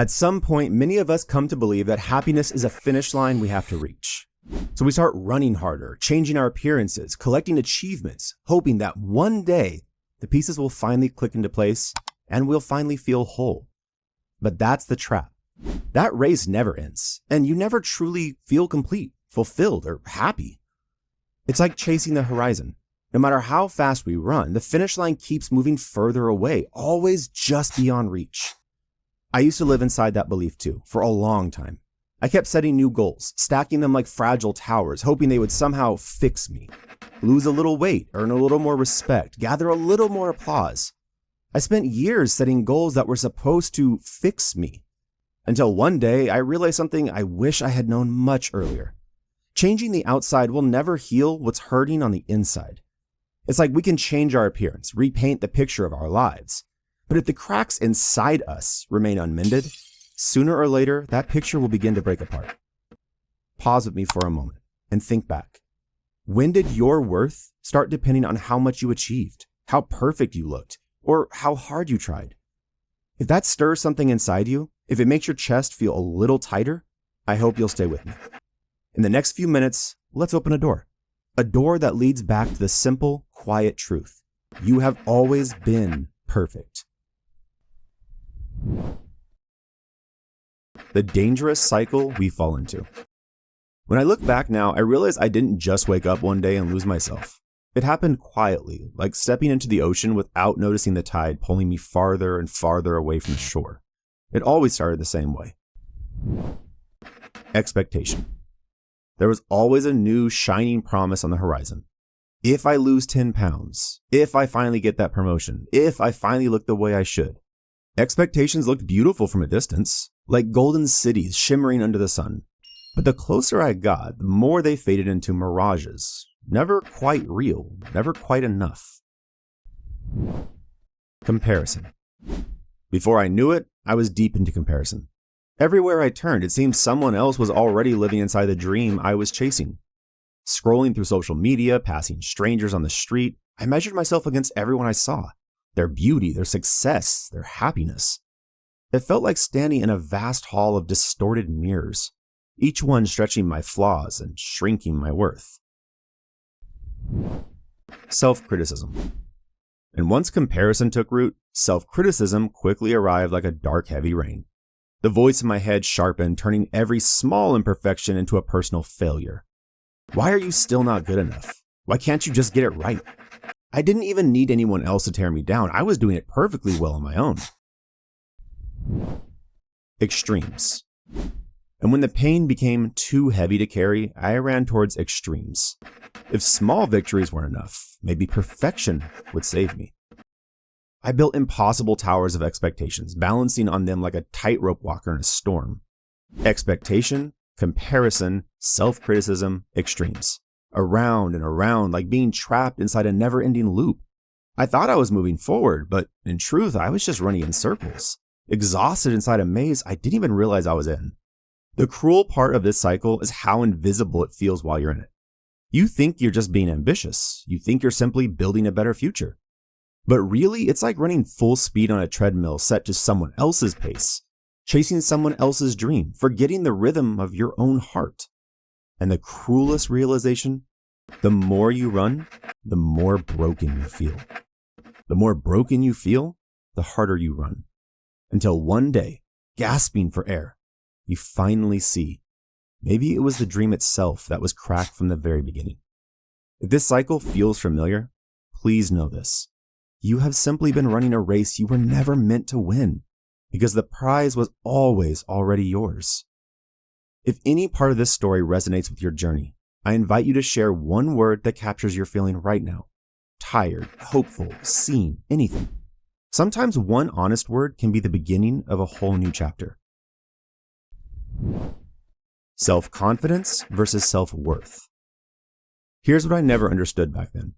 At some point, many of us come to believe that happiness is a finish line we have to reach. So we start running harder, changing our appearances, collecting achievements, hoping that one day the pieces will finally click into place and we'll finally feel whole. But that's the trap. That race never ends, and you never truly feel complete, fulfilled, or happy. It's like chasing the horizon. No matter how fast we run, the finish line keeps moving further away, always just beyond reach. I used to live inside that belief too, for a long time. I kept setting new goals, stacking them like fragile towers, hoping they would somehow fix me. Lose a little weight, earn a little more respect, gather a little more applause. I spent years setting goals that were supposed to fix me. Until one day, I realized something I wish I had known much earlier. Changing the outside will never heal what's hurting on the inside. It's like we can change our appearance, repaint the picture of our lives. But if the cracks inside us remain unmended, sooner or later, that picture will begin to break apart. Pause with me for a moment and think back. When did your worth start depending on how much you achieved, how perfect you looked, or how hard you tried? If that stirs something inside you, if it makes your chest feel a little tighter, I hope you'll stay with me. In the next few minutes, let's open a door that leads back to the simple, quiet truth. You have always been perfect. The dangerous cycle we fall into. When I look back now, I realize I didn't just wake up one day and lose myself. It happened quietly, like stepping into the ocean without noticing the tide pulling me farther and farther away from the shore. It always started the same way. Expectation. There was always a new shining promise on the horizon. If I lose 10 pounds, if I finally get that promotion, if I finally look the way I should. Expectations looked beautiful from a distance, like golden cities shimmering under the sun. But the closer I got, the more they faded into mirages. Never quite real, never quite enough. Comparison. Before I knew it, I was deep into comparison. Everywhere I turned, it seemed someone else was already living inside the dream I was chasing. Scrolling through social media, passing strangers on the street, I measured myself against everyone I saw. Their beauty, their success, their happiness. It felt like standing in a vast hall of distorted mirrors, each one stretching my flaws and shrinking my worth. Self-criticism. And once comparison took root, self-criticism quickly arrived like a dark, heavy rain. The voice in my head sharpened, turning every small imperfection into a personal failure. Why are you still not good enough? Why can't you just get it right? I didn't even need anyone else to tear me down. I was doing it perfectly well on my own. Extremes. And when the pain became too heavy to carry, I ran towards extremes. If small victories weren't enough, maybe perfection would save me. I built impossible towers of expectations, balancing on them like a tightrope walker in a storm. Expectation, comparison, self-criticism, extremes. Around and around, like being trapped inside a never-ending loop. I thought I was moving forward, but in truth, I was just running in circles. Exhausted inside a maze I didn't even realize I was in. The cruel part of this cycle is how invisible it feels while you're in it. You think you're just being ambitious. You think you're simply building a better future. But really, it's like running full speed on a treadmill set to someone else's pace, chasing someone else's dream, forgetting the rhythm of your own heart. And the cruelest realization, the more you run, the more broken you feel. The more broken you feel, the harder you run. Until one day, gasping for air, you finally see, maybe it was the dream itself that was cracked from the very beginning. If this cycle feels familiar, please know this. You have simply been running a race you were never meant to win, because the prize was always already yours. If any part of this story resonates with your journey, I invite you to share one word that captures your feeling right now. Tired, hopeful, seen, anything. Sometimes one honest word can be the beginning of a whole new chapter. Self-confidence versus self-worth. Here's what I never understood back then.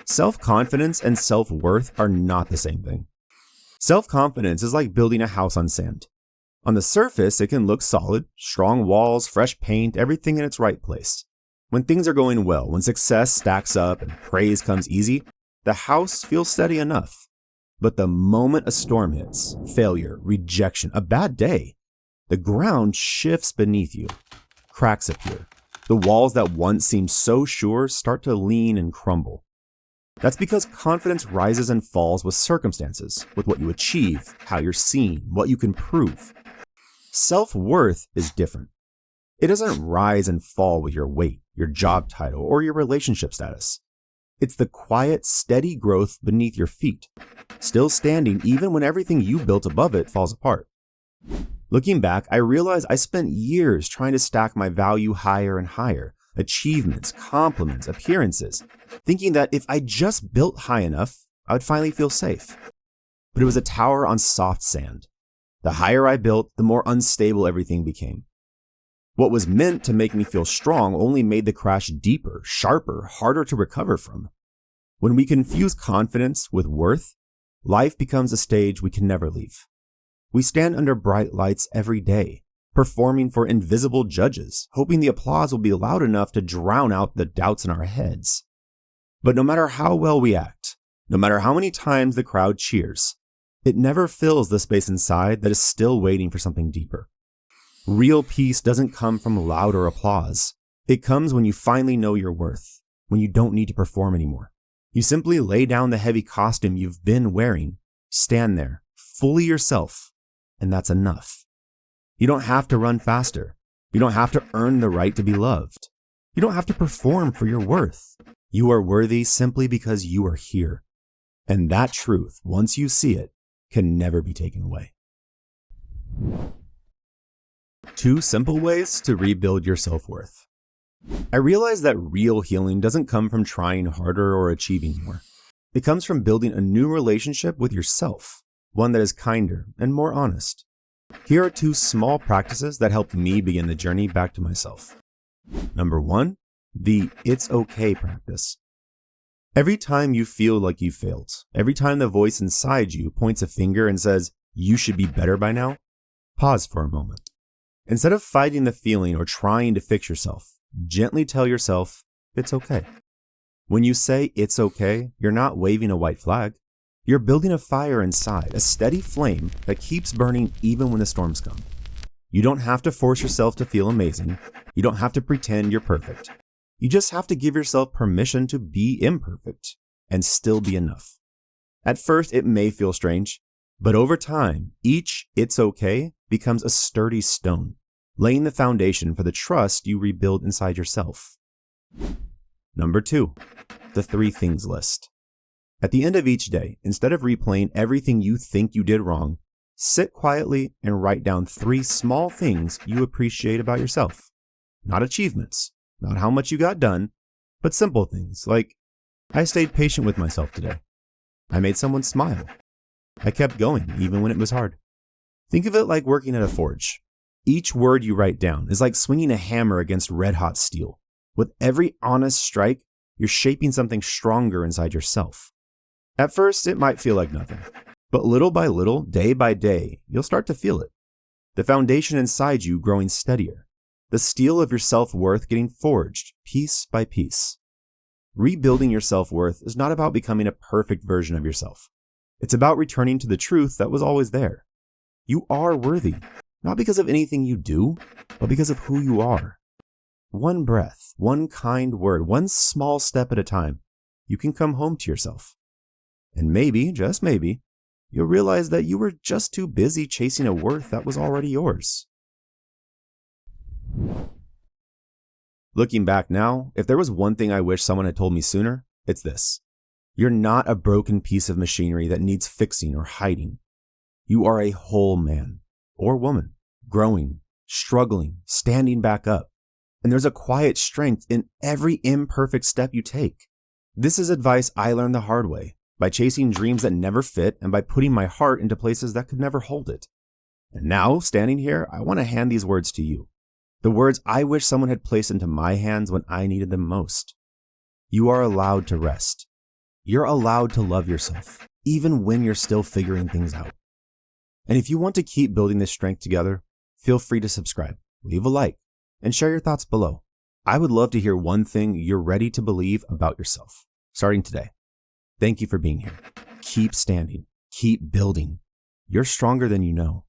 Self-confidence and self-worth are not the same thing. Self-confidence is like building a house on sand. On the surface, it can look solid, strong walls, fresh paint, everything in its right place. When things are going well, when success stacks up and praise comes easy, the house feels steady enough. But the moment a storm hits, failure, rejection, a bad day, the ground shifts beneath you. Cracks appear. The walls that once seemed so sure start to lean and crumble. That's because confidence rises and falls with circumstances, with what you achieve, how you're seen, what you can prove. Self-worth is different. It doesn't rise and fall with your weight, your job title, or your relationship status. It's the quiet, steady growth beneath your feet, still standing even when everything you built above it falls apart. Looking back, I realized I spent years trying to stack my value higher and higher, achievements, compliments, appearances, thinking that if I just built high enough, I would finally feel safe. But it was a tower on soft sand. The higher I built, the more unstable everything became. What was meant to make me feel strong only made the crash deeper, sharper, harder to recover from. When we confuse confidence with worth, life becomes a stage we can never leave. We stand under bright lights every day, performing for invisible judges, hoping the applause will be loud enough to drown out the doubts in our heads. But no matter how well we act, no matter how many times the crowd cheers, it never fills the space inside that is still waiting for something deeper. Real peace doesn't come from louder applause. It comes when you finally know your worth, when you don't need to perform anymore. You simply lay down the heavy costume you've been wearing, stand there, fully yourself, and that's enough. You don't have to run faster. You don't have to earn the right to be loved. You don't have to perform for your worth. You are worthy simply because you are here. And that truth, once you see it, can never be taken away. 2 simple ways to rebuild your self-worth. I realize that real healing doesn't come from trying harder or achieving more. It comes from building a new relationship with yourself, one that is kinder and more honest. Here are 2 small practices that helped me begin the journey back to myself. Number 1, the it's okay practice. Every time you feel like you failed, every time the voice inside you points a finger and says, you should be better by now, pause for a moment. Instead of fighting the feeling or trying to fix yourself, gently tell yourself, it's okay. When you say it's okay, you're not waving a white flag. You're building a fire inside, a steady flame that keeps burning even when the storms come. You don't have to force yourself to feel amazing. You don't have to pretend you're perfect. You just have to give yourself permission to be imperfect and still be enough. At first, it may feel strange, but over time, each it's okay becomes a sturdy stone, laying the foundation for the trust you rebuild inside yourself. Number 2, the 3 things list. At the end of each day, instead of replaying everything you think you did wrong, sit quietly and write down 3 small things you appreciate about yourself. Not achievements, not how much you got done, but simple things like, I stayed patient with myself today. I made someone smile. I kept going even when it was hard. Think of it like working at a forge. Each word you write down is like swinging a hammer against red-hot steel. With every honest strike, you're shaping something stronger inside yourself. At first, it might feel like nothing, but little by little, day by day, you'll start to feel it. The foundation inside you growing steadier, the steel of your self-worth getting forged piece by piece. Rebuilding your self-worth is not about becoming a perfect version of yourself. It's about returning to the truth that was always there. You are worthy, not because of anything you do, but because of who you are. One breath, one kind word, one small step at a time, you can come home to yourself. And maybe, just maybe, you'll realize that you were just too busy chasing a worth that was already yours. Looking back now, if there was one thing I wish someone had told me sooner, it's this. You're not a broken piece of machinery that needs fixing or hiding. You are a whole man or woman, growing, struggling, standing back up. And there's a quiet strength in every imperfect step you take. This is advice I learned the hard way, by chasing dreams that never fit and by putting my heart into places that could never hold it. And now, standing here, I want to hand these words to you. The words I wish someone had placed into my hands when I needed them most. You are allowed to rest. You're allowed to love yourself, even when you're still figuring things out. And if you want to keep building this strength together, feel free to subscribe, leave a like, and share your thoughts below. I would love to hear one thing you're ready to believe about yourself, starting today. Thank you for being here. Keep standing. Keep building. You're stronger than you know.